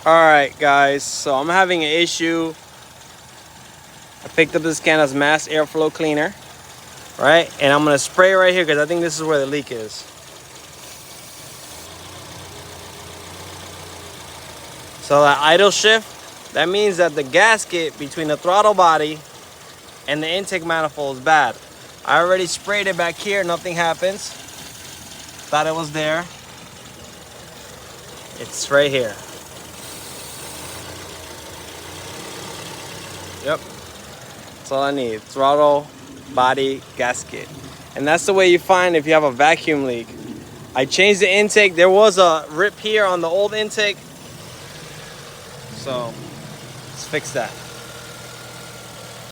Alright guys, so I'm having an issue. I picked up this can as mass airflow cleaner, right? And I'm gonna spray right here because I think this is where the leak is. So that idle shift, that means that the gasket between the throttle body and the intake manifold is bad. I already sprayed it back here, nothing happens. Thought it was there. It's right here. Yep, that's all I need. Throttle, body, gasket. And that's the way you find if you have a vacuum leak. I changed the intake. There was a rip here on the old intake. So let's fix that.